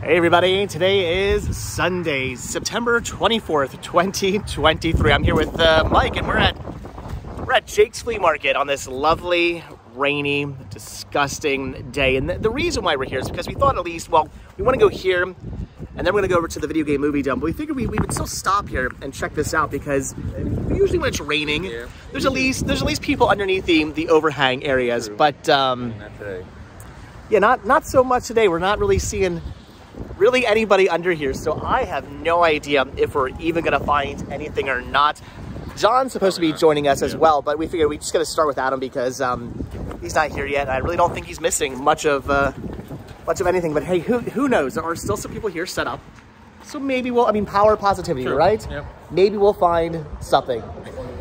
Hey everybody, today is Sunday, September 24th, 2023. I'm here with Mike and we're at Jake's Flea Market on this lovely, rainy, disgusting day. And the reason why we're here is because we thought at least, well, we want to go here and then we're going to go over to the Video Game Movie Dome. But we figured we would still stop here and check this out because usually when it's raining, there's at least people underneath the overhang areas. But yeah, not so much today. We're not really seeing really anybody under here, so I have no idea if we're even gonna find anything or not. John's supposed to be joining us as well, but we figured we just gotta start with Adam because he's not here yet. I really don't think he's missing much of anything. But hey, who knows? There are still some people here set up, so maybe we'll. I mean, power positivity, true, right? Yep. Maybe we'll find something.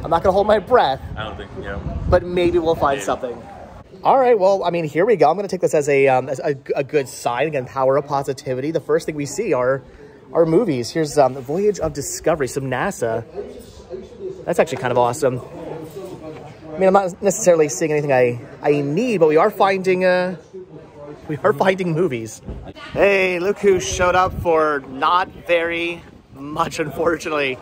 I'm not gonna hold my breath. I don't think. Yeah. But maybe we'll find something. All right, well, I mean, here we go. I'm going to take this as a good sign. Again, power of positivity. The first thing we see are movies. Here's Voyage of Discovery, some NASA. That's actually kind of awesome. I mean, I'm not necessarily seeing anything I need, but we are finding movies. Hey, look who showed up for not very much, unfortunately.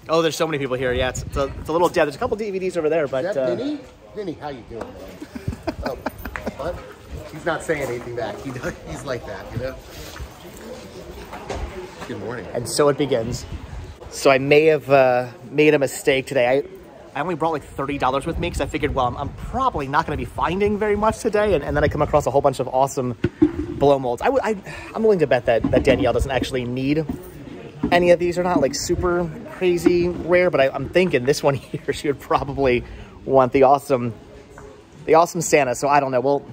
Oh, there's so many people here. Yeah, it's a little dead. There's a couple DVDs over there, but... Is that Vinny? Vinny, how you doing, man? Oh, what? He's not saying anything back. He's like that, you know? Good morning. And so it begins. So I may have made a mistake today. I only brought like $30 with me because I figured, well, I'm probably not going to be finding very much today. And then I come across a whole bunch of awesome blow molds. I'm willing to bet that Danielle doesn't actually need any of these. Are not like super crazy rare, but I'm thinking this one here, she would probably want the awesome Santa. So I don't know.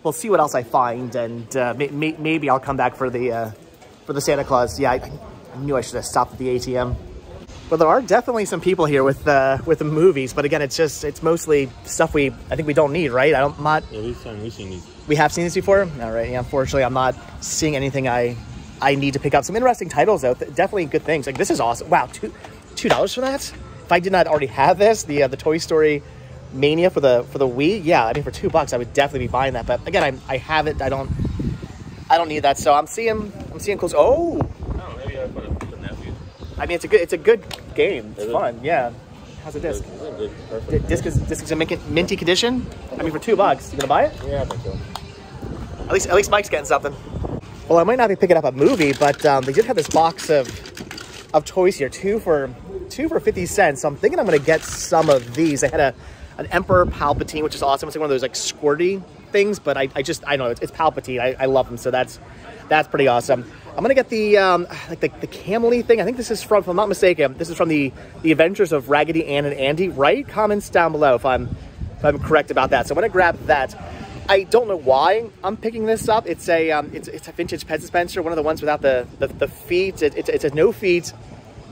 We'll see what else I find, and maybe I'll come back for the Santa Claus. Yeah, I knew I should have stopped at the ATM. But there are definitely some people here with the movies. But again, it's mostly stuff I think we don't need, right? Yeah, we've seen these. We have seen these before. All right. Yeah, unfortunately, I'm not seeing anything I need to pick up. Some interesting titles though. Definitely good things. Like this is awesome. Wow, $2 for that. If I did not already have this, the Toy Story Mania for the Wii, yeah, I mean for $2, I would definitely be buying that. But again, I have it. I don't need that. So I'm seeing close. Oh, maybe I put a nephew. I mean, it's a good game. It's fun. Yeah. How's the disc? Disc is in minty condition. I mean, for $2, you gonna buy it? Yeah, I think so. At least Mike's getting something. Well, I might not be picking up a movie, but they did have this box of toys here, two for 50 cents. So I'm thinking I'm going to get some of these. They had an Emperor Palpatine, which is awesome. It's like one of those like squirty things, but I know it's Palpatine. I love him, so that's pretty awesome. I'm going to get the the Camely thing. I think this is from, if I'm not mistaken, this is from the Adventures of Raggedy Ann and Andy. Right? Comments down below if I'm correct about that. So I'm going to grab that. I don't know why I'm picking this up. It's a vintage Pet Dispenser, one of the ones without the feet. It's a no feet,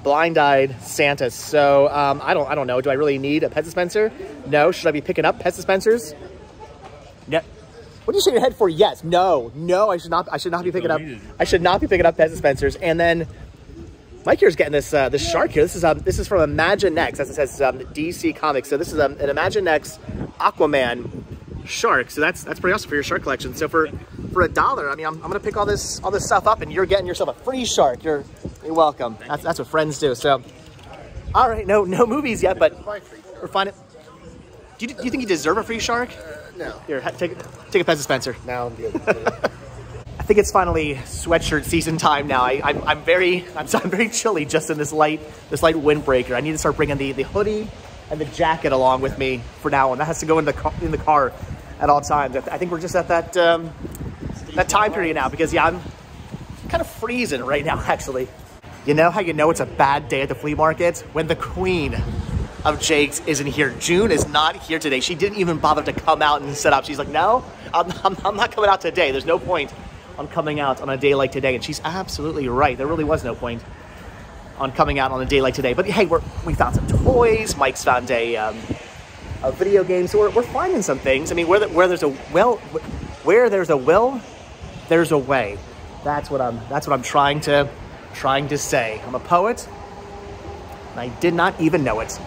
blind-eyed Santa. So I don't know. Do I really need a Pet Dispenser? No. Should I be picking up Pet Dispensers? No. What do you shake your head for? Yes. No. I should not be picking up. I should not be picking up Pet Dispensers. And then Mike here's getting this shark here. This is from Imaginext. As it says, DC Comics. So this is an Imaginext Aquaman shark. So that's pretty awesome for your shark collection. So for $1, I mean, I'm gonna pick all this stuff up, and you're getting yourself a free shark. You're welcome. That's what friends do. So, all right, no movies yet, but we're finding. Do you think you deserve a free shark? No. Here, take a Pet Dispenser. No, I'm good. I think it's finally sweatshirt season time now. I'm very chilly just in this light windbreaker. I need to start bringing the hoodie and the jacket along with me for now, and that has to go in the car at all times. I think we're just at that time period now because yeah, I'm kind of freezing right now actually. You know how you know it's a bad day at the flea market? When the queen of Jake's isn't here. June is not here today. She didn't even bother to come out and set up. She's like, no, I'm not coming out today. There's no point on coming out on a day like today. And she's absolutely right. There really was no point on coming out on a day like today. But hey, we found some toys. Mike's found a video game. So we're finding some things. I mean, where there's a will, there's a way. That's what I'm trying to say. I'm a poet, and I did not even know it.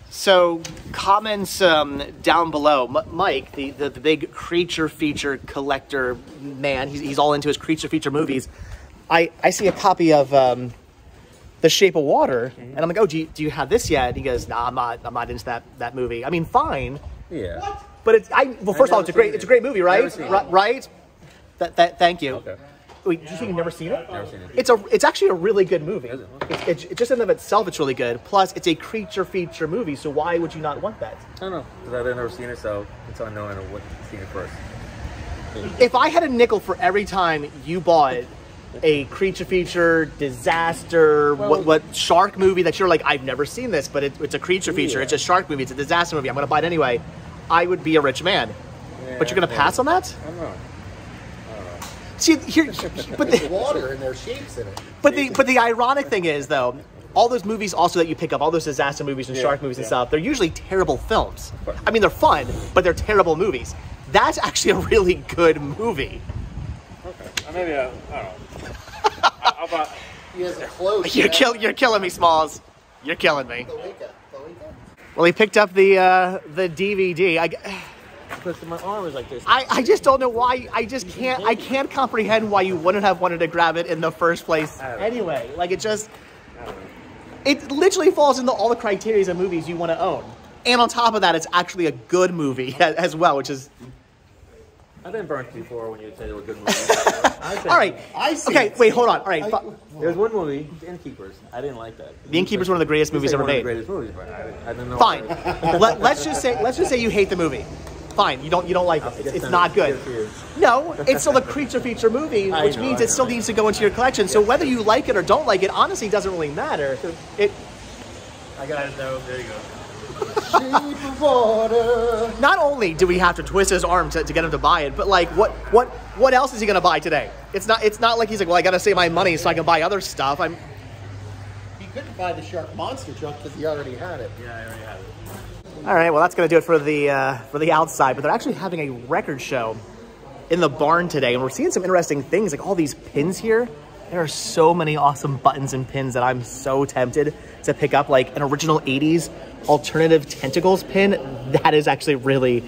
So comments down below. Mike, the big creature feature collector man, he's all into his creature feature movies. I see a copy of The Shape of Water, and I'm like, oh, do you have this yet? And he goes, nah, I'm not into that movie. I mean, fine. Yeah. What? But well, first of all, it's a great movie, right? Right? Thank you. Okay. Wait, did you say you've never seen it? Never seen it. It's actually a really good movie. Is it? Okay. It's just in and of itself, it's really good. Plus, it's a creature feature movie, so why would you not want that? I don't know, because I've never seen it, so it's unknown. I wouldn't seen it first. If I had a nickel for every time you bought a creature feature, disaster, what shark movie that you're like, I've never seen this, but it's a creature feature, it's a shark movie, it's a disaster movie, I'm going to buy it anyway, I would be a rich man. Yeah, but you're going to pass on that? I don't know. See, here, but there's water and there's shapes in it. But the ironic thing is, though, all those movies also that you pick up, all those disaster movies and shark movies and stuff, they're usually terrible films. I mean, they're fun, but they're terrible movies. That's actually a really good movie. Okay. Maybe I don't know. How about... He has a clothes. You're killing me, Smalls. You're killing me. Well, he picked up the DVD. Because my arm is like this. I just don't know why. I can't comprehend why you wouldn't have wanted to grab it in the first place anyway. Like, it literally falls into all the criteria of movies you want to own. And on top of that, it's actually a good movie as well, which is... I've been burnt before when you say they were good movies. All right. Okay, wait, hold on. All right. There's one movie, The Innkeepers. I didn't like that. The Innkeepers is one of the greatest movies ever made. One of the greatest movies, but I don't know. Fine. Let's just say you hate the movie. Fine, you don't like it. It's not good. No, it's still a creature feature movie, which means it still needs to go into your collection. So whether you like it or don't like it, honestly, doesn't really matter. I got it though. There you go. Shape of Water. Not only do we have to twist his arm to get him to buy it, but like, what else is he gonna buy today? It's not like he's like, well, I gotta save my money so I can buy other stuff. He couldn't buy the Shark Monster truck because he already had it. Yeah, I already had it. All right, well, that's going to do it for the outside, but they're actually having a record show in the barn today, and we're seeing some interesting things, like all these pins here. There are so many awesome buttons and pins that I'm so tempted to pick up, like an original 80s alternative tentacles pin. That is actually really,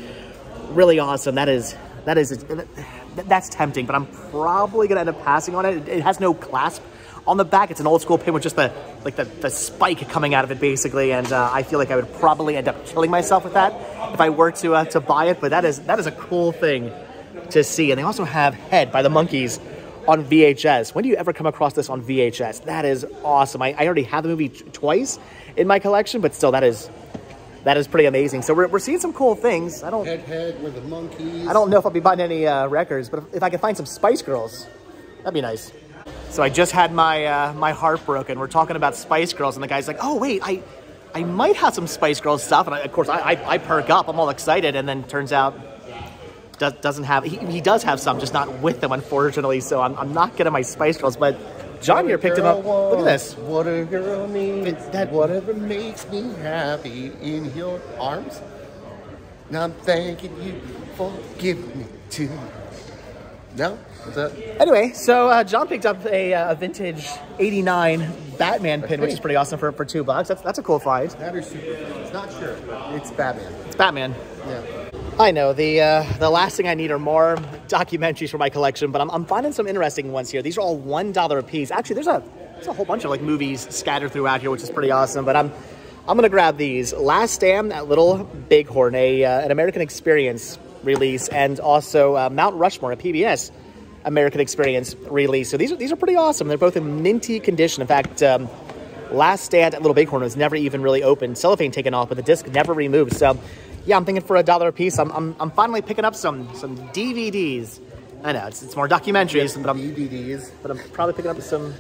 really awesome. That's tempting, but I'm probably going to end up passing on it. It has no clasp on the back. It's an old school pin with just the spike coming out of it, basically, and I feel like I would probably end up killing myself with that if I were to buy it. But that is a cool thing to see. And they also have Head by the Monkees on VHS. When do you ever come across this on VHS? That is awesome. I already have the movie twice in my collection, but still, that is pretty amazing. So we're seeing some cool things. Head with the Monkees. I don't know if I'll be buying any records, but if I can find some Spice Girls, that'd be nice. So I just had my heart broken. We're talking about Spice Girls, and the guy's like, oh, wait, I might have some Spice Girls stuff. And of course, I perk up. I'm all excited, and then turns out doesn't have. He does have some, just not with them, unfortunately. So I'm not getting my Spice Girls. But John here picked him up. Look at this. What a girl needs. Whatever makes me happy in your arms. Now I'm thanking you for giving me to. No? What's that? Anyway, so John picked up a vintage '89 Batman pin, which is pretty awesome for $2. That's a cool find. That or Superman. It's not sure, but it's Batman. It's Batman. Yeah. I know, the last thing I need are more documentaries for my collection, but I'm finding some interesting ones here. These are all $1 a piece. Actually, there's a whole bunch of like movies scattered throughout here, which is pretty awesome. But I'm gonna grab these. Last Stand at Little Bighorn, an American Experience release, and also Mount Rushmore, a PBS American Experience release. So these are pretty awesome. They're both in minty condition. In fact, Last Stand at Little Bighorn was never even really opened. Cellophane taken off, but the disc never removed. So yeah, I'm thinking for $1 a piece. I'm finally picking up some DVDs. I know it's more documentaries, but I'm probably picking up some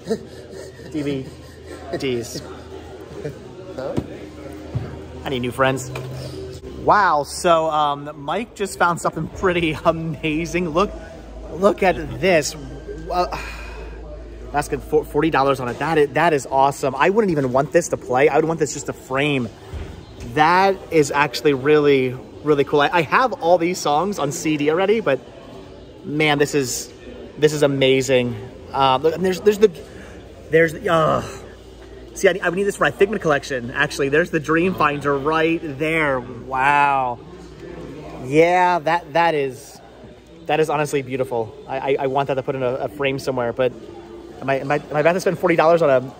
DVDs. I need new friends. Wow, so Mike just found something pretty amazing. Look at this. That's good. $40 on it. That is awesome. I wouldn't even want this to play. I would want this just to frame. That is actually really, really cool. I have all these songs on CD already, but man, this is amazing. There's See, I need this for my Figment collection. Actually, there's the Dream Finder right there. Wow. Yeah, that is honestly beautiful. I want that to put in a frame somewhere. But am I about to spend $40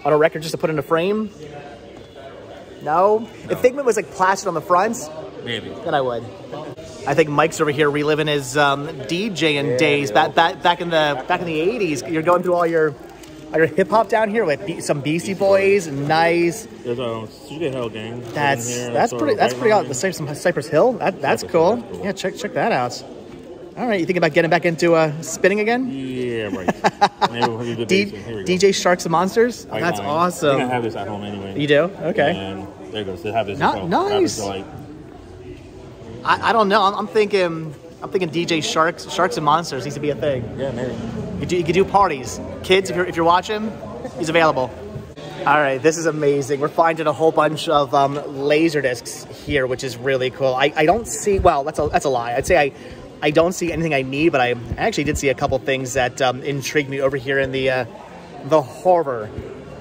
on a record just to put in a frame? No. If Figment was like plastered on the front, Maybe. then I would. I think Mike's over here reliving his DJing days back in the 80s. You're going through all your hip hop down here with some Beastie Boys. Nice. There's Studio Hell Gang. That's pretty awesome. Some Cypress Hill. That's cool. Yeah, check that out. All right, you thinking about getting back into spinning again? Yeah, right. Maybe we'll have a good Here we go. DJ Sharks and Monsters. Oh, that's awesome. I think I have this at home anyway. You do? Okay. And there it goes. They have this. Nice. I don't know. I'm thinking DJ Sharks and Monsters needs to be a thing. Yeah, maybe. You could do parties. Kids, if you're watching, he's available. All right, this is amazing. We're finding a whole bunch of laser discs here, which is really cool. I don't see, well, that's a lie. I'd say I don't see anything I need, but I actually did see a couple things that intrigued me over here in the horror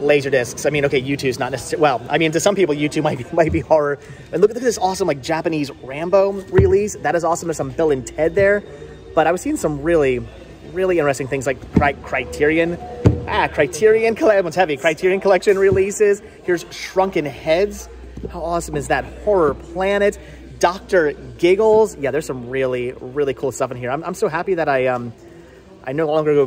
laser discs. I mean, okay, U2's not necessarily, well, I mean, to some people, U2 might be horror. And look at this awesome, like, Japanese Rambo release. That is awesome. There's some Bill and Ted there. But I was seeing some really, really interesting things like Criterion. Criterion Collection. One's heavy. Criterion Collection releases. Here's Shrunken Heads. How awesome is that? Horror Planet. Dr. Giggles. Yeah, there's some really, really cool stuff in here. I'm so happy that I no longer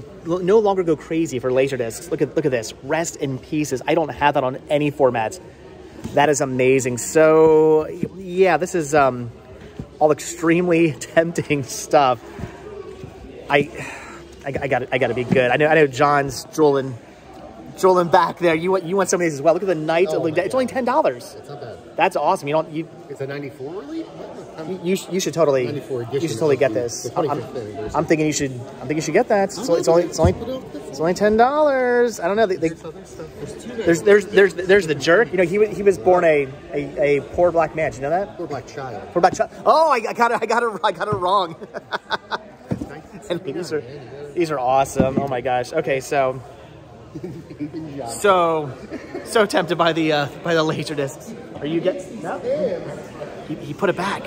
go crazy for Laserdiscs. Look at this. Rest in Pieces. I don't have that on any format. That is amazing. So yeah, this is all extremely tempting stuff. I gotta be good. I know John's drooling back there. You want some of these as well. Look at the Night of the. It's only $10. It's not bad. That's awesome. It's a 94 really? You should totally get this. I'm thinking you should get that. It's only $10. I don't know. There's the Jerk. You know, he was born a poor black man. Did you know that? Poor black child. Poor black child. Oh, I got it wrong. And these are awesome. Oh my gosh. Okay, so tempted by the laser discs. Are you getting? No. He put it back.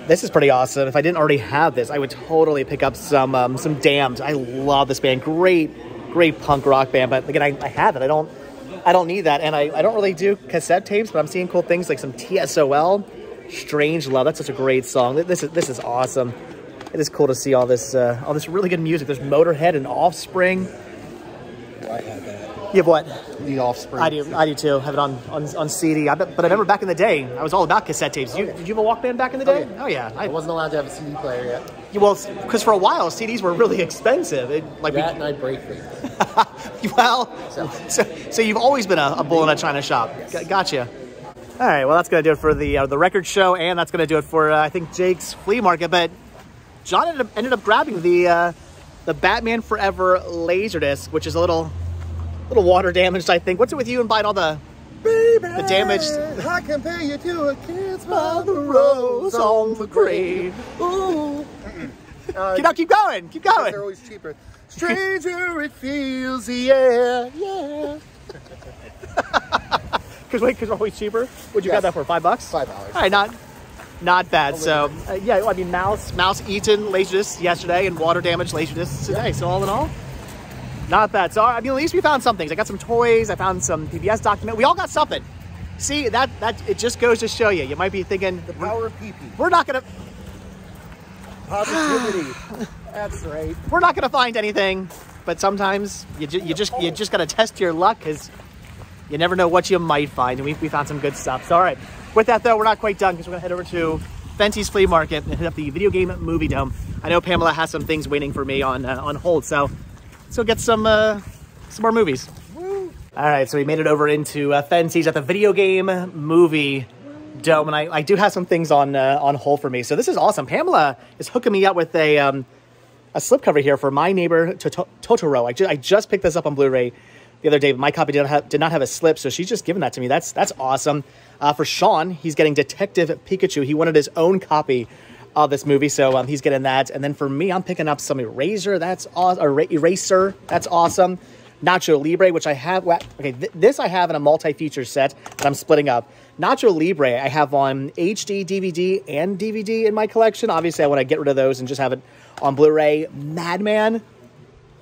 This is pretty awesome. If I didn't already have this, I would totally pick up some Damned. I love this band. Great punk rock band. But again, I have it. I don't need that. And I don't really do cassette tapes, but I'm seeing cool things like some TSOL. Strange Love. That's such a great song. This is awesome. It is cool to see all this really good music. There's Motorhead and Offspring. I have that. You have what? The Offspring. I do too. Have it on CD. But I remember back in the day, I was all about cassette tapes. Did you have a Walkman back in the day? Oh yeah. I wasn't allowed to have a CD player yet. Well, because for a while CDs were really expensive. And I break free. Well, so you've always been a bull in a china shop. Gotcha. All right. Well, that's gonna do it for the record show, and that's gonna do it for I think Jake's flea market. But John ended up grabbing the Batman Forever Laserdisc, which is a little water damaged, I think. What's it with you and buying all the damaged? I compare you to a kiss by the rose on the grave. Ooh. Keep going. They're always cheaper. Stranger it feels, yeah. Because they're always cheaper. What'd you got that for? $5? $5. All right, not bad. So yeah, I mean, Mouse Eaton Laserdiscs yesterday and water damaged Laserdiscs today. So all in all, not bad. So I mean, at least we found some things. I got some toys. I found some PBS document. We all got something. See, that it just goes to show you. You might be thinking the power of PP. We're not gonna positivity. That's right. We're not gonna find anything, but sometimes you just gotta test your luck because you never know what you might find. And we found some good stuff. So all right. With that though, we're not quite done because we're gonna head over to Fenty's Flea Market and hit up the Video Game Movie Dome. I know Pamela has some things waiting for me on hold, so let's go get some more movies. Woo. All right, so we made it over into Fenty's at the Video Game Movie Dome, and I do have some things on hold for me. So this is awesome. Pamela is hooking me up with a slipcover here for My Neighbor Totoro. I just picked this up on Blu-ray the other day, but my copy did not have a slip, so she's just giving that to me. That's awesome. For Sean, he's getting Detective Pikachu. He wanted his own copy of this movie, so he's getting that. And then for me, I'm picking up some Eraser. That's awesome. Eraser. That's awesome. Nacho Libre, which I have. Okay, this I have in a multi-feature set that I'm splitting up. Nacho Libre I have on HD, DVD, and DVD in my collection. Obviously, I want to get rid of those and just have it on Blu-ray. Madman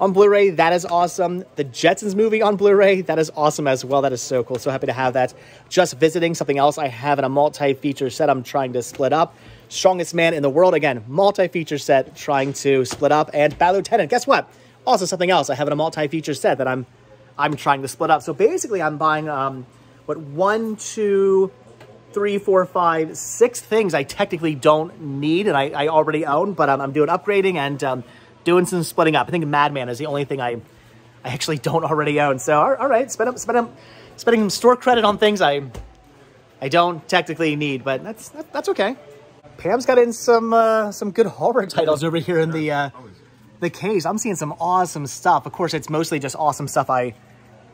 on Blu-ray, that is awesome. The Jetsons movie on Blu-ray, that is awesome as well. That is so cool. So happy to have that. Just Visiting, something else I have in a multi-feature set I'm trying to split up. Strongest Man in the World, again, multi-feature set trying to split up. And Bad Lieutenant, guess what? Also something else I have in a multi-feature set that I'm trying to split up. So basically I'm buying, 1, 2, 3, 4, 5, 6 things I technically don't need and I already own, but I'm doing upgrading and doing some splitting up. I think Madman is the only thing I actually don't already own. So all right, spending some store credit on things I don't technically need, but that's okay. Pam's got in some good horror titles over here in the case. I'm seeing some awesome stuff. Of course, it's mostly just awesome stuff I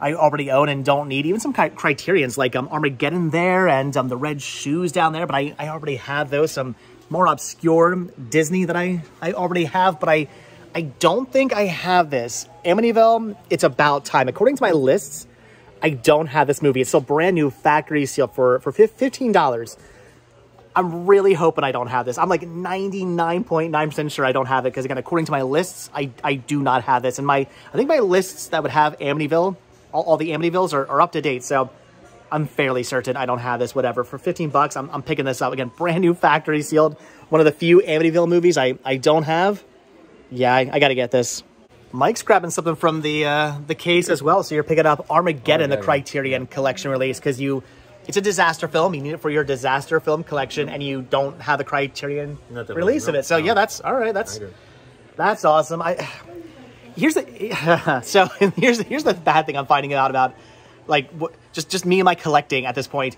already own and don't need. Even some Criterions like Armageddon there and the Red Shoes down there, but I already have those. Some more obscure Disney that I already have, but I don't think I have this. Amityville, It's About Time. According to my lists, I don't have this movie. It's still brand new, factory sealed for $15. I'm really hoping I don't have this. I'm like 99.9% sure I don't have it because, again, according to my lists, I do not have this. And I think my lists that would have Amityville, all the Amityvilles are up to date. So I'm fairly certain I don't have this, whatever. For $15, I'm picking this up. Again, brand new, factory sealed. One of the few Amityville movies I don't have. Yeah, I got to get this. Mike's grabbing something from the case as well. So you're picking up Armageddon, the Criterion Collection release, because it's a disaster film. You need it for your disaster film collection, and you don't have the Criterion release of it. So yeah, that's all right. That's awesome. Here's the bad thing I'm finding out about, like just me and my collecting at this point.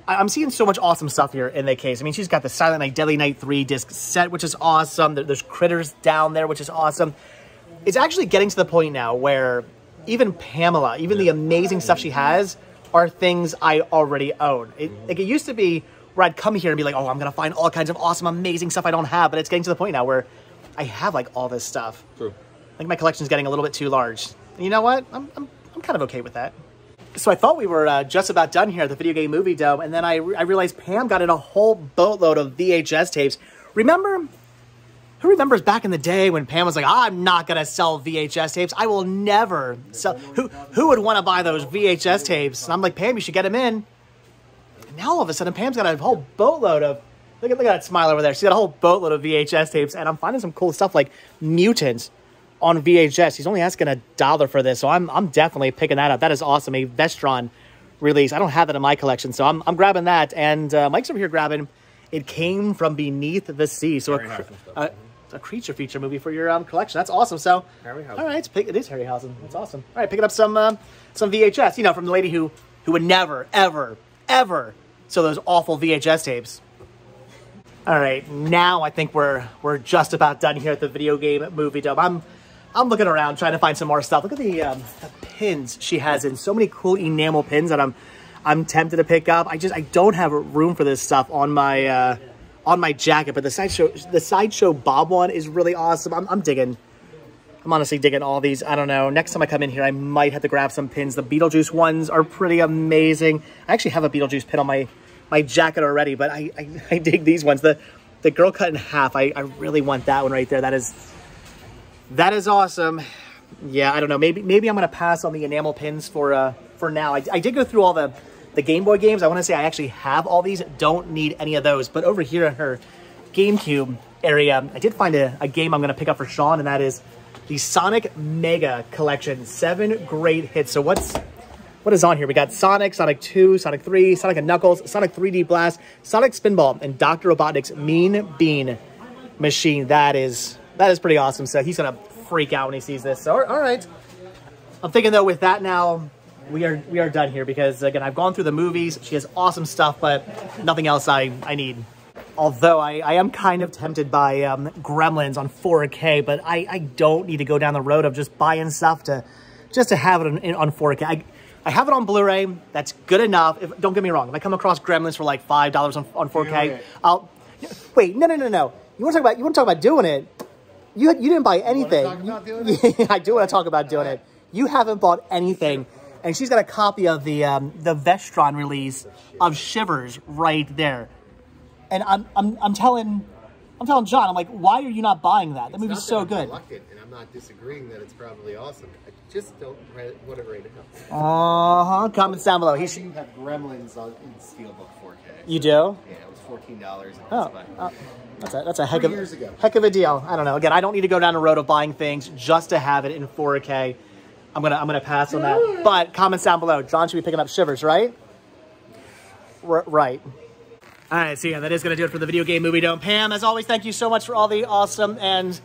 I'm seeing so much awesome stuff here in the case. I mean, she's got the Silent Night, Deadly Night 3 disc set, which is awesome. There's Critters down there, which is awesome. It's actually getting to the point now where even Pamela, even the amazing stuff she has, are things I already own. It used to be where I'd come here and be like, oh, I'm going to find all kinds of awesome, amazing stuff I don't have. But it's getting to the point now where I have like all this stuff. True. I think my collection's getting a little bit too large. And you know what? I'm kind of okay with that. So I thought we were just about done here at the Video Game Movie Dome, and then I realized Pam got in a whole boatload of VHS tapes. Who remembers back in the day when Pam was like, I'm not going to sell VHS tapes. I will never sell. Who would want to buy those VHS tapes? And I'm like, Pam, you should get them in. And now all of a sudden, Pam's got a whole boatload of, look at that smile over there. She's got a whole boatload of VHS tapes, and I'm finding some cool stuff like Mutants on VHS. He's only asking $1 for this, so I'm definitely picking that up. That is awesome. A Vestron release. I don't have that in my collection, so I'm grabbing that. And Mike's over here grabbing It Came From Beneath the Sea. So a creature feature movie for your collection. That's awesome. So all right, it is Harryhausen. That's awesome. All right, picking up some VHS. You know, from the lady who would never ever sell those awful VHS tapes. All right, now I think we're just about done here at the Video Game Movie Dome. I'm looking around trying to find some more stuff. Look at the pins she has in. So many cool enamel pins that I'm tempted to pick up. I don't have room for this stuff on my jacket. But the sideshow Bob one is really awesome. I'm honestly digging all these. I don't know. Next time I come in here, I might have to grab some pins. The Beetlejuice ones are pretty amazing. I actually have a Beetlejuice pin on my jacket already, but I dig these ones. The girl cut in half. I really want that one right there. That is awesome. Yeah, I don't know. Maybe I'm gonna pass on the enamel pins for now. I did go through all the Game Boy games. I want to say I actually have all these. Don't need any of those. But over here in her GameCube area, I did find a game I'm gonna pick up for Sean, and that is the Sonic Mega Collection. 7 great hits. So what is on here? We got Sonic, Sonic 2, Sonic 3, Sonic & Knuckles, Sonic 3D Blast, Sonic Spinball, and Dr. Robotnik's Mean Bean Machine. That is pretty awesome. So he's going to freak out when he sees this. So, all right. I'm thinking, though, with that now, we are done here because, again, I've gone through the movies. She has awesome stuff, but nothing else I need. Although I am kind of tempted by Gremlins on 4K, but I don't need to go down the road of just buying stuff just to have it on 4K. I have it on Blu-ray. That's good enough. Don't get me wrong. If I come across Gremlins for like $5 on 4K, I'll wait. No. You want to talk about doing it? You didn't buy anything. You want to talk about doing it? I do want to talk about doing it. you haven't bought anything. And she's got a copy of the Vestron release of Shivers right there. And I'm telling John, I'm like, why are you not buying that? That movie's so good. Reluctant, and I'm not disagreeing that it's probably awesome. I just don't want it right Uh-huh. now. Comments down below. I do have Gremlins in Steelbook 4K. You do? Yeah, it was $14. That's a heck 3 years ago. heck of a deal. I don't know. Again, I don't need to go down the road of buying things just to have it in 4K. I'm gonna pass on that. But comments down below. John should be picking up Shivers, right? Right. All right, so yeah, that is gonna do it for the Video Game Movie Dome. Pam, as always, thank you so much for all the awesome and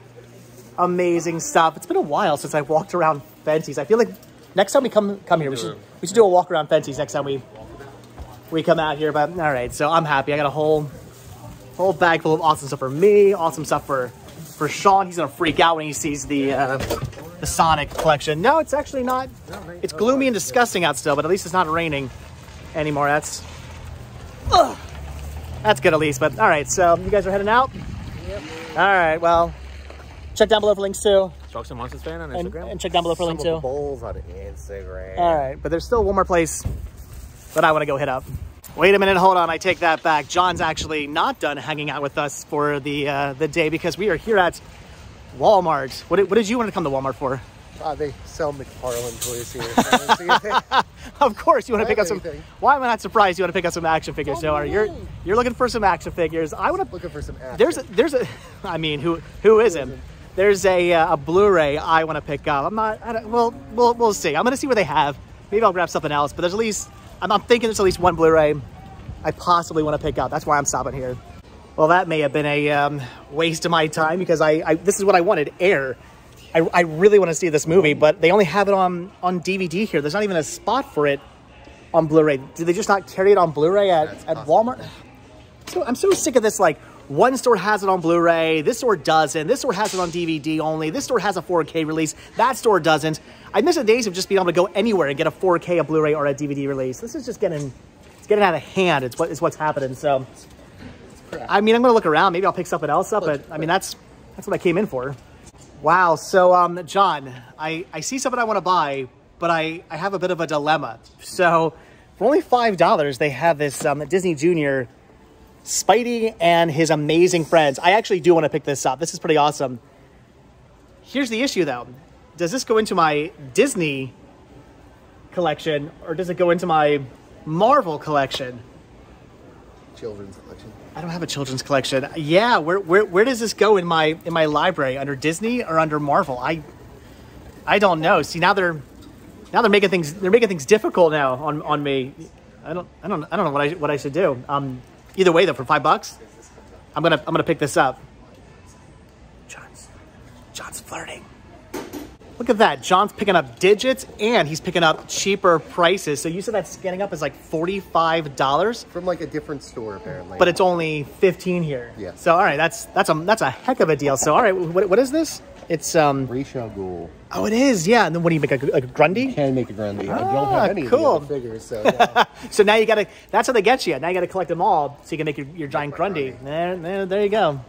amazing stuff. It's been a while since I've walked around Fenties. I feel like next time we come here, we should do a walk around Fenties next time we come out here. But all right, so I'm happy. I got a whole bag full of awesome stuff for me, awesome stuff for Sean. He's gonna freak out when he sees the Sonic collection. No, it's actually not. It's gloomy and disgusting out still, but at least it's not raining anymore. That's good at least. But all right, so you guys are heading out. Yep. All right, well, check down below for links too. Strokes and Monsters fan on Instagram. And check down below for links too. Bowls on Instagram. All right, but there's still one more place that I want to go hit up. Wait a minute, hold on, I take that back. John's actually not done hanging out with us for the day because we are here at Walmart. What did you want to come to Walmart for? They sell McFarlane toys here. Of course, you want to pick up some. Why am I not surprised? You want to pick up some action figures? So you're looking for some action figures. I want to looking for some action. There's a. I mean, who isn't? There's a Blu-ray I want to pick up. We'll see. I'm gonna see what they have. Maybe I'll grab something else. But there's at least. I'm thinking there's at least one Blu-ray I possibly want to pick up. That's why I'm stopping here. Well, that may have been a waste of my time because this is what I wanted, Air. I really want to see this movie, but they only have it on DVD here. There's not even a spot for it on Blu-ray. Did they just not carry it on Blu-ray at Walmart? So I'm so sick of this, like, one store has it on Blu-ray, this store doesn't, this store has it on DVD only, this store has a 4K release, that store doesn't. I miss the days of just being able to go anywhere and get a 4K, a Blu-ray, or a DVD release. This is just getting out of hand. It's what's happening. So, I mean, I'm gonna look around. Maybe I'll pick something else up. But I mean, that's what I came in for. Wow. So, John, I see something I want to buy, but I have a bit of a dilemma. So, for only $5, they have this Disney Junior Spidey and His Amazing Friends. I actually do want to pick this up. This is pretty awesome. Here's the issue, though. Does this go into my Disney collection, or does it go into my Marvel collection? Children's collection. I don't have a children's collection. Yeah, where does this go in my library? Under Disney or under Marvel? I don't know. See, now they're making things difficult now on me. I don't know what I should do. Either way though, for $5, I'm gonna pick this up. John's flirting. Look at that. John's picking up digits and he's picking up cheaper prices. So you said that scanning up is like $45 from like a different store apparently. But it's only 15 here. Yeah. So all right, that's a heck of a deal. So all right, what is this? It's Risha Ghul. Oh, it is. Yeah. And then what do you make, a Grundy? You can make a Grundy. I don't have any cool. of the other figures, so yeah. So now you gotta. That's how they get you. Now you gotta collect them all so you can make your giant Grundy. There you go.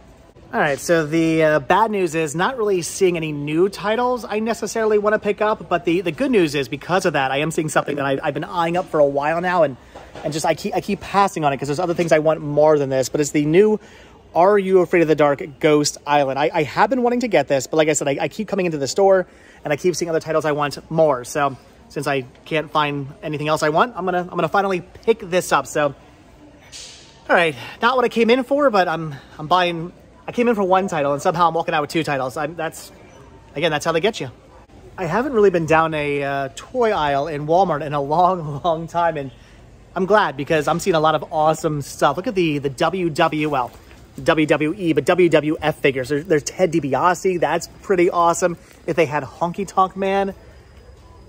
All right, so the bad news is not really seeing any new titles I necessarily want to pick up, but the good news is because of that, I am seeing something that I've been eyeing up for a while now, and just I keep passing on it because there's other things I want more than this, but it's the new Are You Afraid of the Dark Ghost Island. I have been wanting to get this, but like I said, I keep coming into the store, and I keep seeing other titles I want more, so since I can't find anything else I want, I'm gonna finally pick this up, so... All right, not what I came in for, but I'm buying... I came in for one title, and somehow I'm walking out with two titles. That's how they get you. I haven't really been down a toy aisle in Walmart in a long, long time, and I'm glad because I'm seeing a lot of awesome stuff. Look at the WWE, but WWF figures. There's Ted DiBiase. That's pretty awesome. If they had Honky Tonk Man,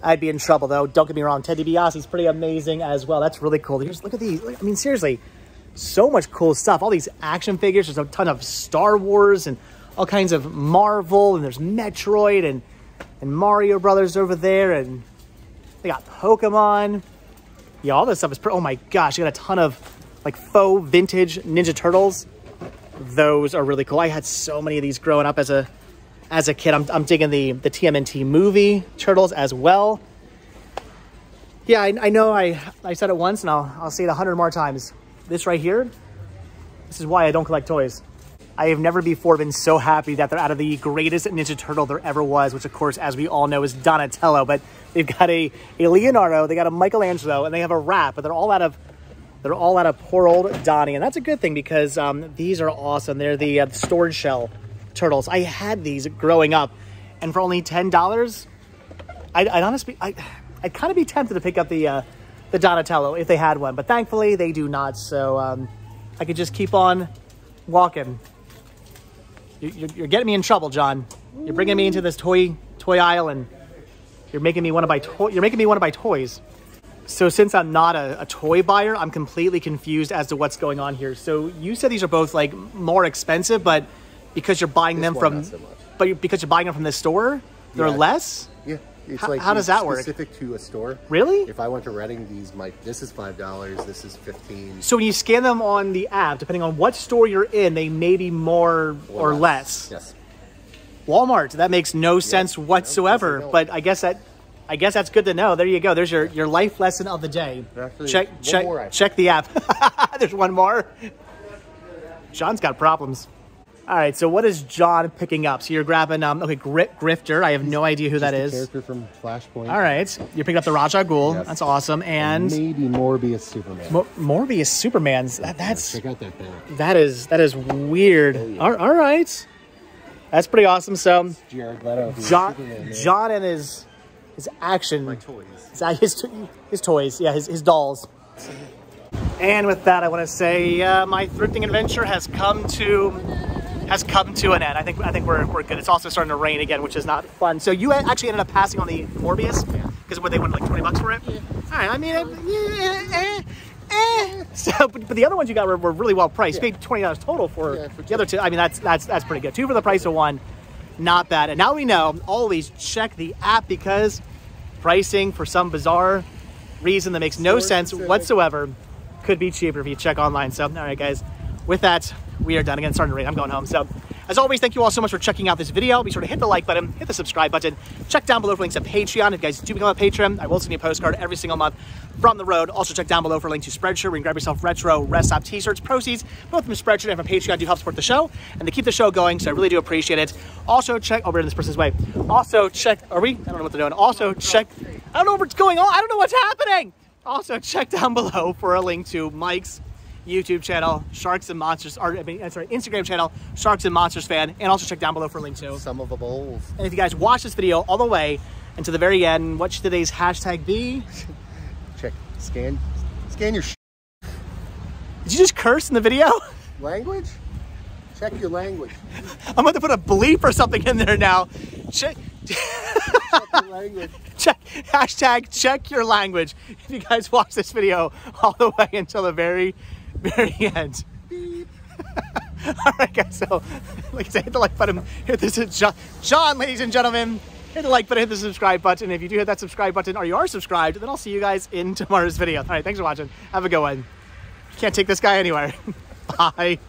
I'd be in trouble, though. Don't get me wrong. Ted DiBiase's pretty amazing as well. That's really cool. Just look at these. I mean, seriously. So much cool stuff. All these action figures. There's a ton of Star Wars and all kinds of Marvel, and there's Metroid and Mario Brothers over there, and they got Pokemon. Yeah, all this stuff is oh my gosh, you got a ton of like faux vintage Ninja Turtles. Those are really cool. I had so many of these growing up as a as a kid. I'm digging the TMNT movie Turtles as well. Yeah, I know I said it once, and I'll say it 100 more times. This right here, this is why I don't collect toys. I have never before been so happy that they're out of the greatest Ninja Turtle there ever was, which of course, as we all know, is Donatello. But they've got a Leonardo, they got a Michelangelo, and they have a Raph, but they're all out of poor old Donnie, and that's a good thing because these are awesome. They're the storage shell turtles. I had these growing up, and for only $10, I'd honestly, I'd kind of be tempted to pick up the Donatello if they had one, but thankfully they do not. So I could just keep on walking. You're getting me in trouble, John. You're bringing me into this toy aisle, and you're making me want to buy toys. So since I'm not a toy buyer, I'm completely confused as to what's going on here. So you said these are both like more expensive, but because you're buying them from, because you're buying them from the store, they're less. Yeah. It's how does that work? Specific to a store. Really? If I went to Reading, this is $5, this is $15. So when you scan them on the app, depending on what store you're in, they may be more or less. Yes. Walmart, that makes no sense whatsoever. No. But I guess that's good to know. There you go. There's your life lesson of the day. Actually, Check the app. There's one more. John's got problems. All right, so what is John picking up? So you're grabbing, Grifter. I have no idea who that is. Character from Flashpoint. All right, you're picking up the Raja Ghul. Yes. That's awesome. And maybe Morbius Superman. Morbius Superman's. That's check out that bag. that is weird. Oh, yeah. All right, that's pretty awesome. So Jared Leto. John and his action. My toys. His toys. Yeah, his dolls. And with that, I want to say my thrifting adventure has come to an end. I think we're good. It's also starting to rain again, which is not fun. So you actually ended up passing on the Morbius because they wanted like $20 for it. Yeah. All right, I mean, So, but the other ones you got were really well priced. You paid $20 total for the other two. I mean, that's pretty good. 2 for the price of 1, not bad. And now we know. Always check the app because pricing for some bizarre reason that makes no sense whatsoever could be cheaper if you check online. So, all right, guys. With that, we are done. Again, it's starting to rain. I'm going home. So, as always, thank you all so much for checking out this video. Be sure to hit the like button, hit the subscribe button. Check down below for links to Patreon. If you guys do become a patron, I will send you a postcard every single month from the road. Also, check down below for a link to Spreadshirt, where you can grab yourself retro Rest Stop t-shirts. Proceeds, both from Spreadshirt and from Patreon, do help support the show and to keep the show going, so I really do appreciate it. Also, check, we're in this person's way. Also, check, are we? I don't know what they're doing. Also, check, I don't know what's going on. I don't know what's happening. Also, check down below for a link to Mike's YouTube channel, Sharks and Monsters, Instagram channel, Sharks and Monsters Fan, and also check down below for a link to some of the bowls. And if you guys watch this video all the way and to the very end, what should today's hashtag be? Check, scan your Did you just curse in the video? language? Check your language. I'm going to put a bleep or something in there now. Check Check your language. Hashtag check your language. If you guys watch this video all the way until the very end. All right, guys. So, like I said, hit the like button. Hit this is John, ladies and gentlemen. Hit the like button, hit the subscribe button. If you do hit that subscribe button or you are subscribed, then I'll see you guys in tomorrow's video. All right, thanks for watching. Have a good one. Can't take this guy anywhere. Bye.